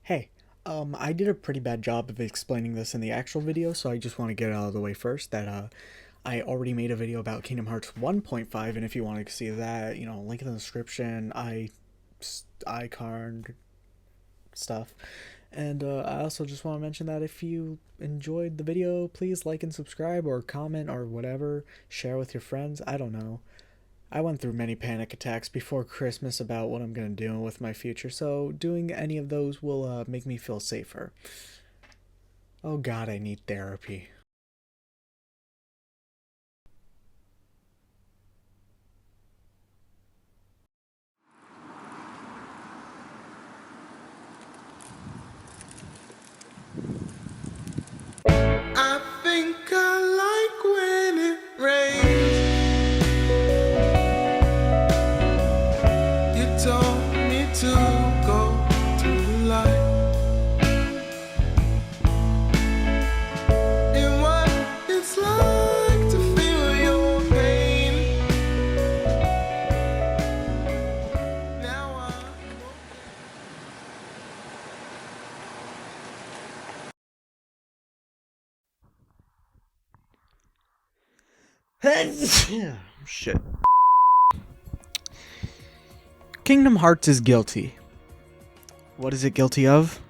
Hey, I did a pretty bad job of explaining this in the actual video, so I just want to get it out of the way first that, I already made a video about Kingdom Hearts 1.5, and if you want to see that, link in the description, icon stuff. And, I also just want to mention that if you enjoyed the video, please like and subscribe, or comment, or whatever, share with your friends, I don't know. I went through many panic attacks before Christmas about what I'm going to do with my future, so doing any of those will make me feel safer. Oh god, I need therapy. I think I like when it rains. You told me to go to the light. And what it's like to feel your pain. Now Shit. Kingdom Hearts is guilty. What is it guilty of?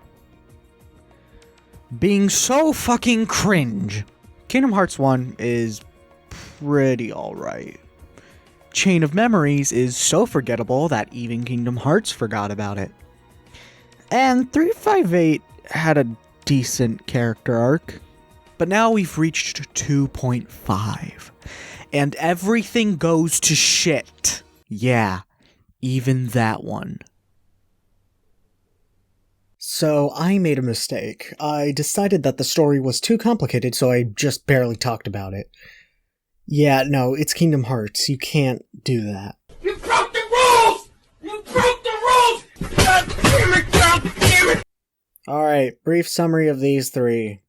Being so fucking cringe. Kingdom Hearts 1 is pretty alright. Chain of Memories is so forgettable that even Kingdom Hearts forgot about it. And 358 had a decent character arc. But now we've reached 2.5. And everything goes to shit. Yeah, even that one. So I made a mistake. I decided that the story was too complicated, so I just barely talked about it. Yeah, no, it's Kingdom Hearts. You can't do that. you broke the rules! You broke the rules! God damn it, God damn it! Alright, brief summary of these three.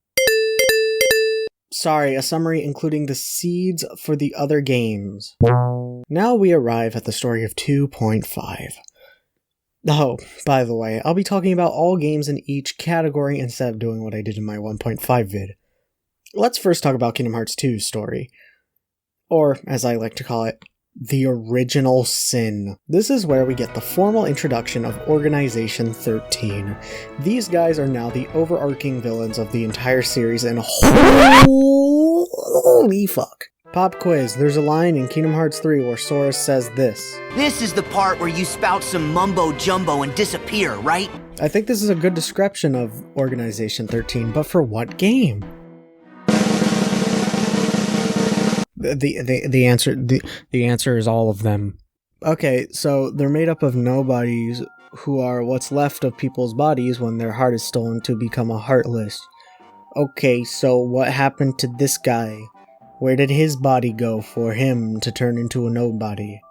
Sorry, a summary including the seeds for the other games. Now we arrive at the story of 2.5. Oh, by the way, I'll be talking about all games in each category instead of doing what I did in my 1.5 vid. Let's first talk about Kingdom Hearts 2's story. Or, as I like to call it, the original sin. This is where we get the formal introduction of Organization 13. These guys are now the overarching villains of the entire series, and holy fuck. Pop quiz, there's a line in Kingdom Hearts 3 where Sora says this. This is the part where you spout some mumbo-jumbo and disappear, right? I think this is a good description of Organization 13, but for what game? The answer is all of them. Okay, so they're made up of nobodies who are what's left of people's bodies when their heart is stolen to become a heartless. Okay, so what happened to this guy? Where did his body go for him to turn into a nobody?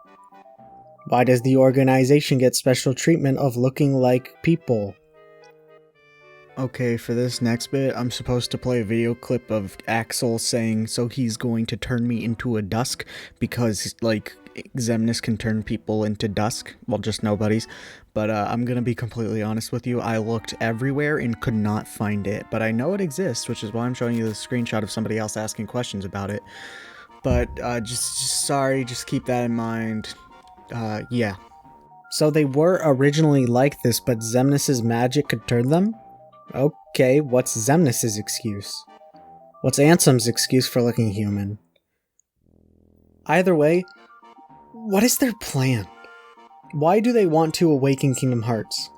Why does the organization get special treatment of looking like people? Okay, for this next bit, I'm supposed to play a video clip of Axel saying, so he's going to turn me into a dusk, because, like, Xemnas can turn people into dusk, well, just nobodies, but I'm gonna be completely honest with you, I looked everywhere and could not find it, but I know it exists, which is why I'm showing you the screenshot of somebody else asking questions about it, but, sorry, just keep that in mind, yeah. So they were originally like this, but Xemnas' magic could turn them? Okay, what's Xemnas' excuse? What's Ansem's excuse for looking human? Either way, what is their plan? Why do they want to awaken Kingdom Hearts?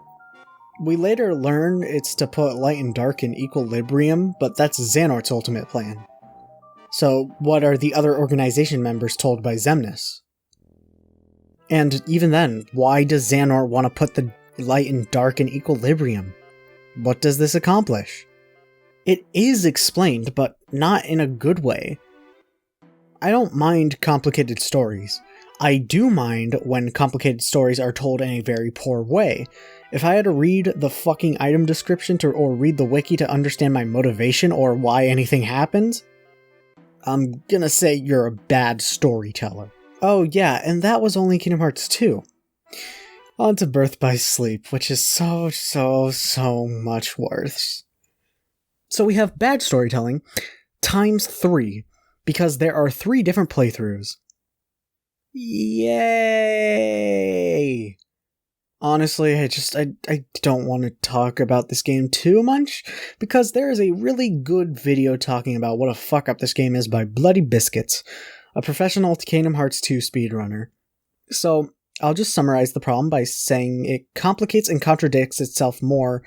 We later learn it's to put light and dark in equilibrium, but that's Xehanort's ultimate plan. So what are the other organization members told by Xemnas? And even then, why does Xehanort want to put the light and dark in equilibrium? What does this accomplish? It is explained, but not in a good way. I don't mind complicated stories. I do mind when complicated stories are told in a very poor way. If I had to read the fucking item description or read the wiki to understand my motivation or why anything happens, I'm gonna say you're a bad storyteller. Oh yeah, and that was only Kingdom Hearts 2. On to Birth by Sleep, which is so much worse. So we have bad storytelling times 3, because there are 3 different playthroughs. Yay! Honestly, I don't want to talk about this game too much, because there is a really good video talking about what a fuck up this game is by Bloody Biscuits, a professional Kingdom Hearts 2 speedrunner. So, I'll just summarize the problem by saying it complicates and contradicts itself more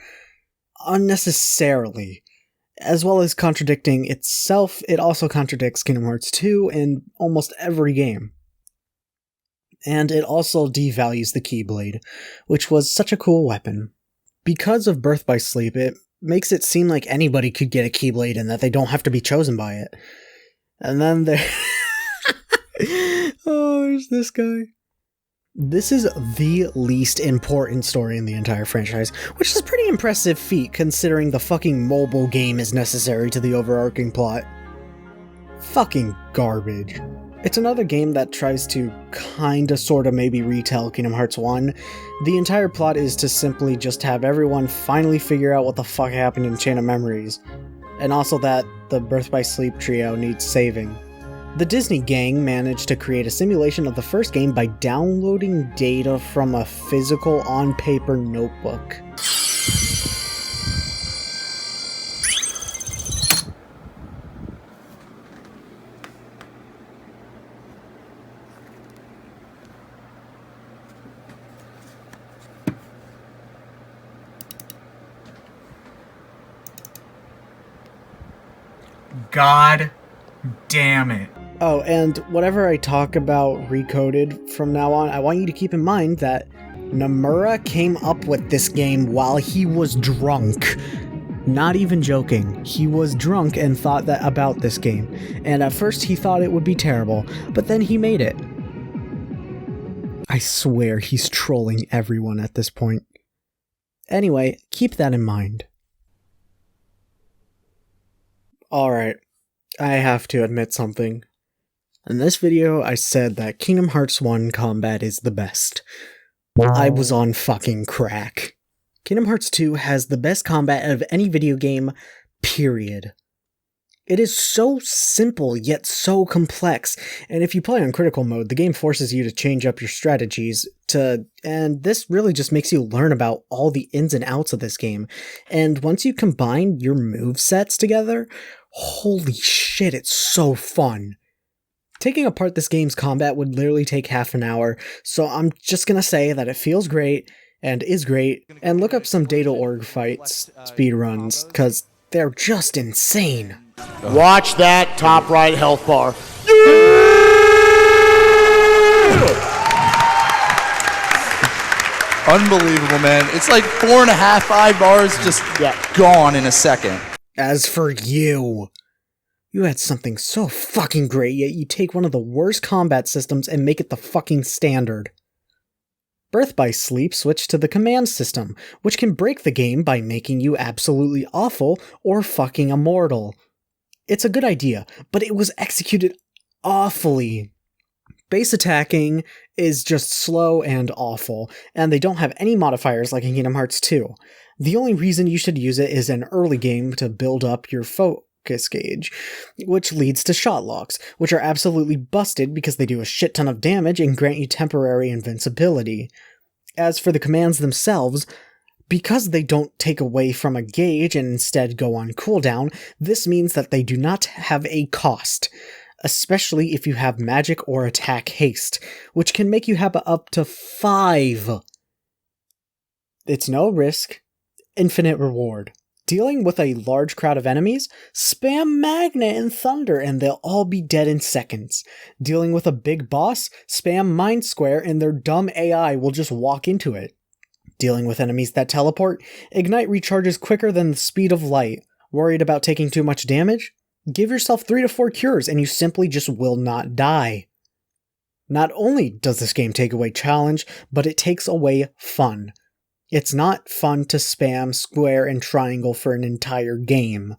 unnecessarily. As well as contradicting itself, it also contradicts Kingdom Hearts 2 in almost every game. And it also devalues the Keyblade, which was such a cool weapon. Because of Birth by Sleep, it makes it seem like anybody could get a Keyblade and that they don't have to be chosen by it. And then there... oh, there's this guy. This is the least important story in the entire franchise, which is a pretty impressive feat considering the fucking mobile game is necessary to the overarching plot. Fucking garbage. It's another game that tries to kinda sorta maybe retell Kingdom Hearts 1. The entire plot is to simply just have everyone finally figure out what the fuck happened in Chain of Memories, and also that the Birth by Sleep trio needs saving. The Disney gang managed to create a simulation of the first game by downloading data from a physical on-paper notebook. God damn it. Oh, and whatever I talk about Recoded from now on, I want you to keep in mind that Nomura came up with this game while he was drunk. Not even joking. He was drunk and thought that about this game. And at first he thought it would be terrible, but then he made it. I swear he's trolling everyone at this point. Anyway, keep that in mind. Alright, I have to admit something. In this video, I said that Kingdom Hearts 1 combat is the best. I was on fucking crack. Kingdom Hearts 2 has the best combat out of any video game, period. It is so simple, yet so complex, and if you play on critical mode, the game forces you to change up your strategies and this really just makes you learn about all the ins and outs of this game. And once you combine your movesets together, holy shit, it's so fun. Taking apart this game's combat would literally take half an hour, so I'm just gonna say that it feels great, and is great, and look up some Data.org fights, speedruns, cause they're just insane. Watch that top right health bar. Unbelievable, man. It's like 4.5, 5 bars just gone in a second. As for you, you had something so fucking great, yet you take one of the worst combat systems and make it the fucking standard. Birth by Sleep switched to the command system, which can break the game by making you absolutely awful or fucking immortal. It's a good idea, but it was executed awfully. Base attacking is just slow and awful, and they don't have any modifiers like in Kingdom Hearts 2. The only reason you should use it is an early game to build up your focus gauge, which leads to shot locks, which are absolutely busted because they do a shit ton of damage and grant you temporary invincibility. As for the commands themselves, because they don't take away from a gauge and instead go on cooldown, this means that they do not have a cost, especially if you have magic or attack haste, which can make you have up to 5. It's no risk, infinite reward. Dealing with a large crowd of enemies, spam Magnet and Thunder and they'll all be dead in seconds. Dealing with a big boss, spam Mind Square and their dumb AI will just walk into it. Dealing with enemies that teleport, Ignite recharges quicker than the speed of light. Worried about taking too much damage? Give yourself 3 to 4 cures and you simply just will not die. Not only does this game take away challenge, but it takes away fun. It's not fun to spam square and triangle for an entire game.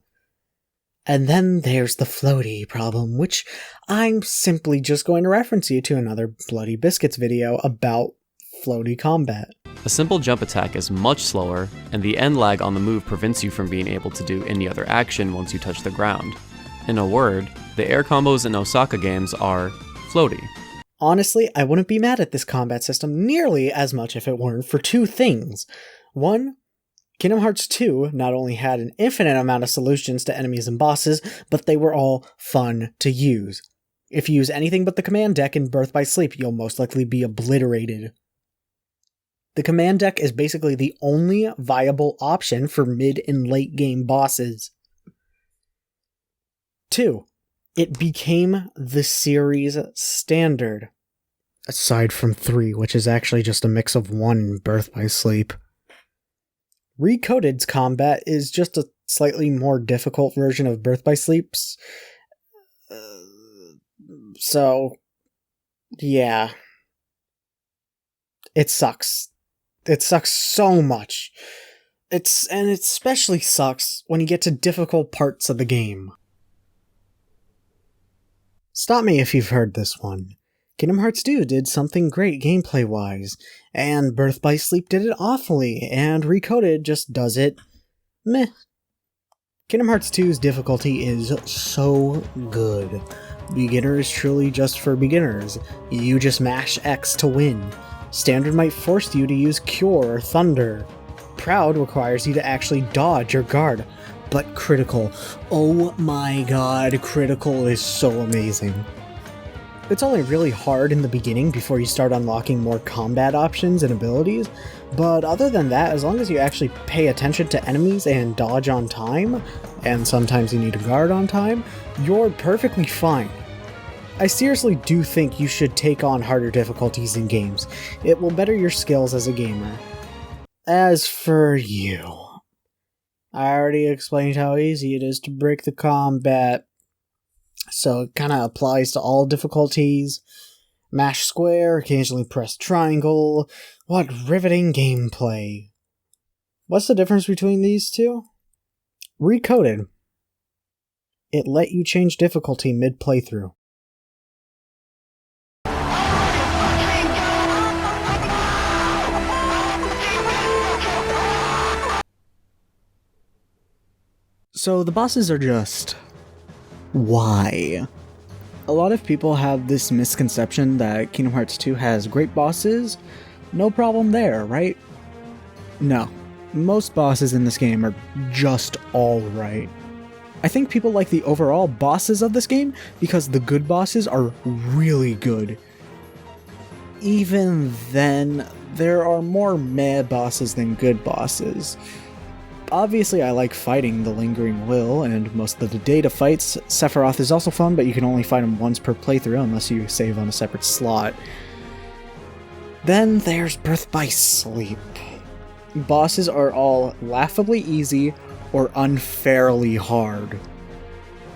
And then there's the floaty problem, which I'm simply just going to reference you to another Bloody Biscuits video about floaty combat. A simple jump attack is much slower, and the end lag on the move prevents you from being able to do any other action once you touch the ground. In a word, the air combos in Osaka games are floaty. Honestly, I wouldn't be mad at this combat system nearly as much if it weren't for two things. One, Kingdom Hearts 2 not only had an infinite amount of solutions to enemies and bosses, but they were all fun to use. If you use anything but the command deck in Birth by Sleep, you'll most likely be obliterated. The command deck is basically the only viable option for mid and late game bosses. 2. It became the series standard. Aside from 3, which is actually just a mix of 1 and Birth by Sleep. Recoded's combat is just a slightly more difficult version of Birth by Sleep's. So, yeah. It sucks. It sucks so much. It especially sucks when you get to difficult parts of the game. Stop me if you've heard this one. Kingdom Hearts 2 did something great gameplay-wise, and Birth by Sleep did it awfully, and Recoded just does it meh. Kingdom Hearts 2's difficulty is so good. Beginner is truly just for beginners. You just mash X to win. Standard might force you to use Cure or Thunder. Proud requires you to actually dodge or guard. But Critical, oh my god, Critical is so amazing. It's only really hard in the beginning before you start unlocking more combat options and abilities, but other than that, as long as you actually pay attention to enemies and dodge on time, and sometimes you need to guard on time, you're perfectly fine. I seriously do think you should take on harder difficulties in games. It will better your skills as a gamer. As for you, I already explained how easy it is to break the combat, so it kind of applies to all difficulties. Mash square, occasionally press triangle. What riveting gameplay. What's the difference between these two? Recoded. It let you change difficulty mid-playthrough. So the bosses are just... why? A lot of people have this misconception that Kingdom Hearts 2 has great bosses. No problem there, right? No. Most bosses in this game are just alright. I think people like the overall bosses of this game because the good bosses are really good. Even then, there are more meh bosses than good bosses. Obviously, I like fighting the Lingering Will, and most of the data fights. Sephiroth is also fun, but you can only fight him once per playthrough unless you save on a separate slot. Then there's Birth by Sleep. Bosses are all laughably easy or unfairly hard.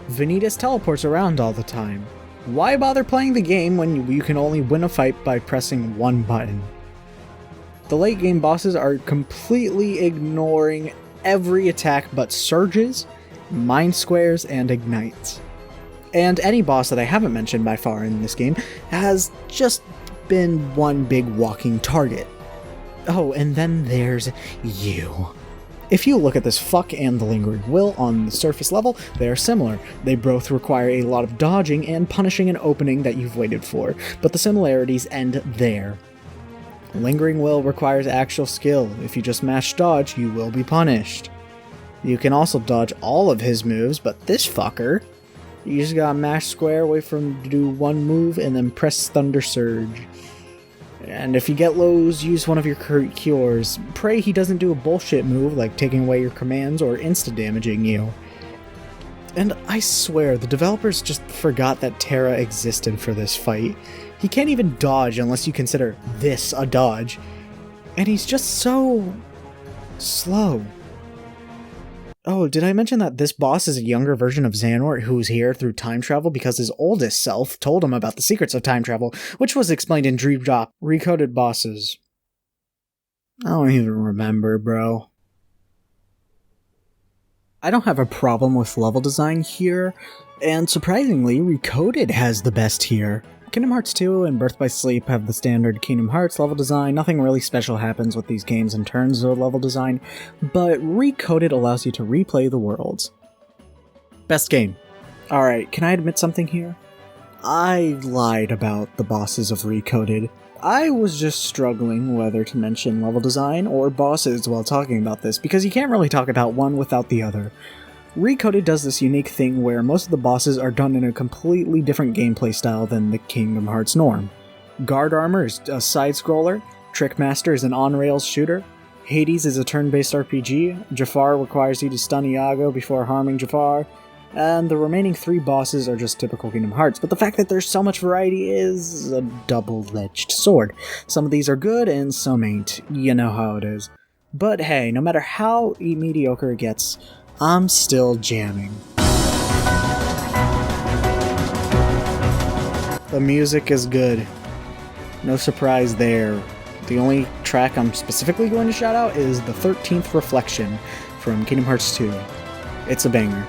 Vanitas teleports around all the time. Why bother playing the game when you can only win a fight by pressing one button? The late game bosses are completely ignoring every attack but surges, mind squares, and ignites. And any boss that I haven't mentioned by far in this game has just been one big walking target. Oh, and then there's you. If you look at this fuck and the Lingering Will on the surface level, they are similar. They both require a lot of dodging and punishing an opening that you've waited for, but the similarities end there. Lingering Will requires actual skill. If you just mash dodge, you will be punished. You can also dodge all of his moves, but this fucker, you just gotta mash square, wait for him to do one move, and then press Thunder Surge. And if you get lows, use one of your cures. Pray he doesn't do a bullshit move like taking away your commands or insta-damaging you. And I swear, the developers just forgot that Terra existed for this fight. He can't even dodge unless you consider this a dodge. And he's just so... slow. Oh, did I mention that this boss is a younger version of Xehanort who's here through time travel because his oldest self told him about the secrets of time travel, which was explained in Dream Drop Recoded Bosses. I don't even remember, bro. I don't have a problem with level design here, and surprisingly, Recoded has the best here. Kingdom Hearts 2 and Birth by Sleep have the standard Kingdom Hearts level design. Nothing really special happens with these games in terms of level design, but Recoded allows you to replay the worlds. Best game. Alright, can I admit something here? I lied about the bosses of Recoded. I was just struggling whether to mention level design or bosses while talking about this, because you can't really talk about one without the other. Recoded does this unique thing where most of the bosses are done in a completely different gameplay style than the Kingdom Hearts norm. Guard Armor is a side-scroller, Trickmaster is an on-rails shooter, Hades is a turn-based RPG, Jafar requires you to stun Iago before harming Jafar, and the remaining 3 bosses are just typical Kingdom Hearts, but the fact that there's so much variety is a double-edged sword. Some of these are good and some ain't, you know how it is. But hey, no matter how mediocre it gets, I'm still jamming. The music is good. No surprise there. The only track I'm specifically going to shout out is the 13th Reflection from Kingdom Hearts 2. It's a banger.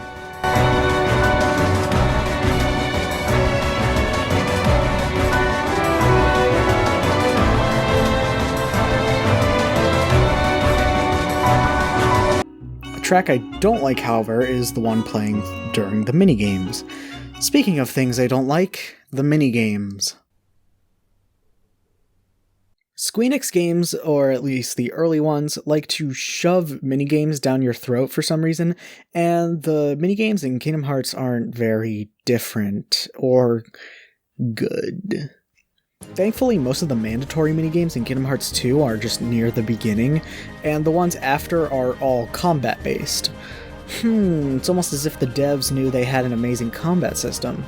Track I don't like, however, is the one playing during the minigames. Speaking of things I don't like, the minigames. Squeenix games, or at least the early ones, like to shove minigames down your throat for some reason, and the minigames in Kingdom Hearts aren't very different or good. Thankfully, most of the mandatory minigames in Kingdom Hearts 2 are just near the beginning, and the ones after are all combat-based. It's almost as if the devs knew they had an amazing combat system.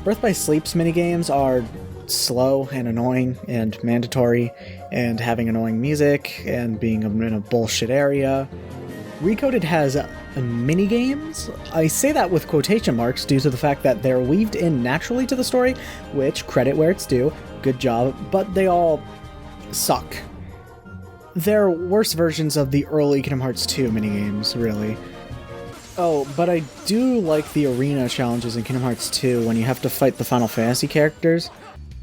Birth by Sleep's minigames are slow and annoying and mandatory, and having annoying music, and being in a bullshit area. Recoded has minigames. I say that with quotation marks due to the fact that they're weaved in naturally to the story, which, credit where it's due, good job, but they all suck. They're worse versions of the early Kingdom Hearts 2 minigames, really. Oh, but I do like the arena challenges in Kingdom Hearts 2 when you have to fight the Final Fantasy characters.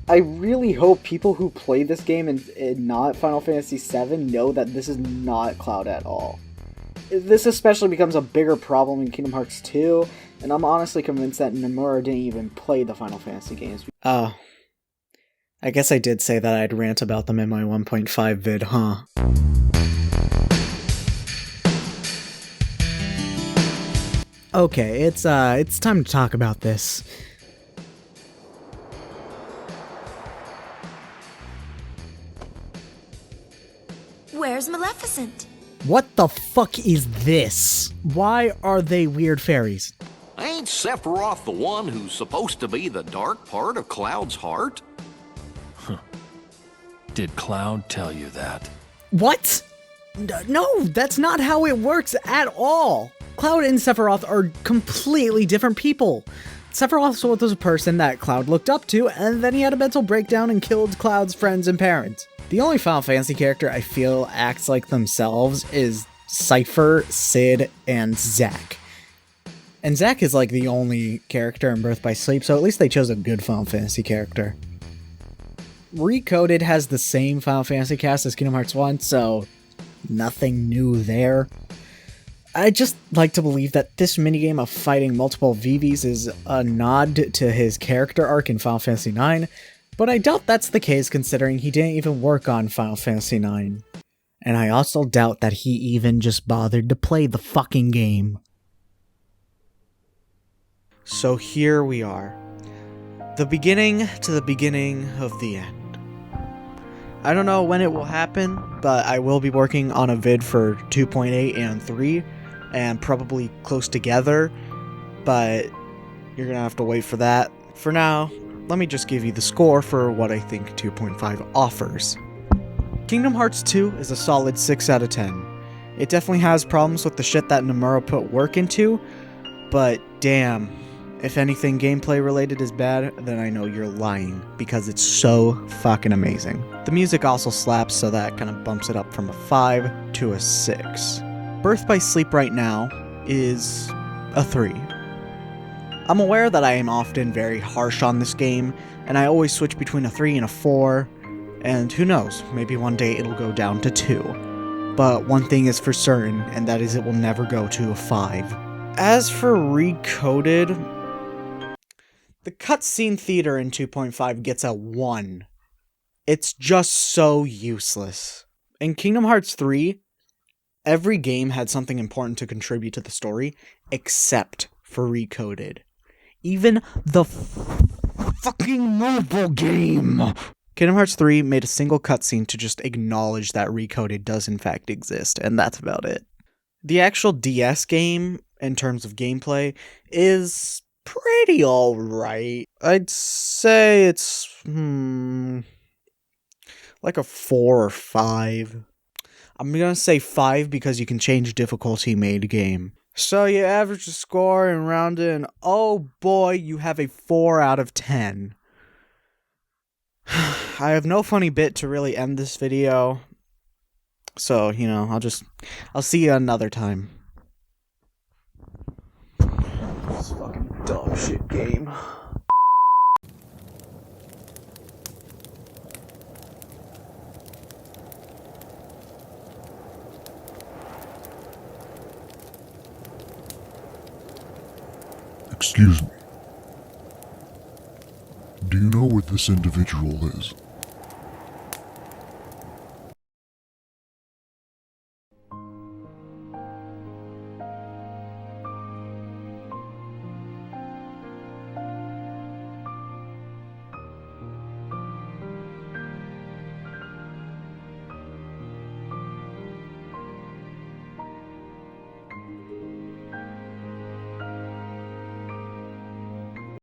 I really hope people who play this game and not Final Fantasy VII know that this is not Cloud at all. This especially becomes a bigger problem in Kingdom Hearts 2, and I'm honestly convinced that Nomura didn't even play the Final Fantasy games. Oh. I guess I did say that I'd rant about them in my 1.5 vid, huh? Okay, it's time to talk about this. Where's Maleficent? What the fuck is this? Why are they weird fairies? Ain't Sephiroth the one who's supposed to be the dark part of Cloud's heart? Did Cloud tell you that? What? No, that's not how it works at all. Cloud and Sephiroth are completely different people. Sephiroth was a person that Cloud looked up to, and then he had a mental breakdown and killed Cloud's friends and parents. The only Final Fantasy character I feel acts like themselves is Cypher, Sid, and Zack. And Zack is like the only character in Birth by Sleep, so at least they chose a good Final Fantasy character. Recoded has the same Final Fantasy cast as Kingdom Hearts 1, so nothing new there. I just like to believe that this minigame of fighting multiple VVs is a nod to his character arc in Final Fantasy IX, but I doubt that's the case considering he didn't even work on Final Fantasy IX. And I also doubt that he even just bothered to play the fucking game. So here we are. The beginning to the beginning of the end. I don't know when it will happen, but I will be working on a vid for 2.8 and 3, and probably close together, but you're gonna have to wait for that. For now, let me just give you the score for what I think 2.5 offers. Kingdom Hearts 2 is a solid 6 out of 10. It definitely has problems with the shit that Nomura put work into, but damn, if anything gameplay related is bad, then I know you're lying, because it's so fucking amazing. The music also slaps, so that kind of bumps it up from a 5 to a 6. Birth by Sleep right now is a 3. I'm aware that I am often very harsh on this game, and I always switch between a 3 and a 4, and who knows, maybe one day it'll go down to 2. But one thing is for certain, and that is it will never go to a 5. As for Recoded, the cutscene theater in 2.5 gets a 1. It's just so useless. In Kingdom Hearts 3, every game had something important to contribute to the story, except for Recoded. Even the fucking mobile game! Kingdom Hearts 3 made a single cutscene to just acknowledge that Recoded does in fact exist, and that's about it. The actual DS game, in terms of gameplay, is pretty alright. I'd say it's, like a 4 or 5. I'm gonna say 5 because you can change difficulty mid-game. So you average the score and round it, and oh boy, you have a 4 out of 10. I have no funny bit to really end this video. So, you know, I'll see you another time. This fucking dog shit game. Excuse me. Do you know where this individual is?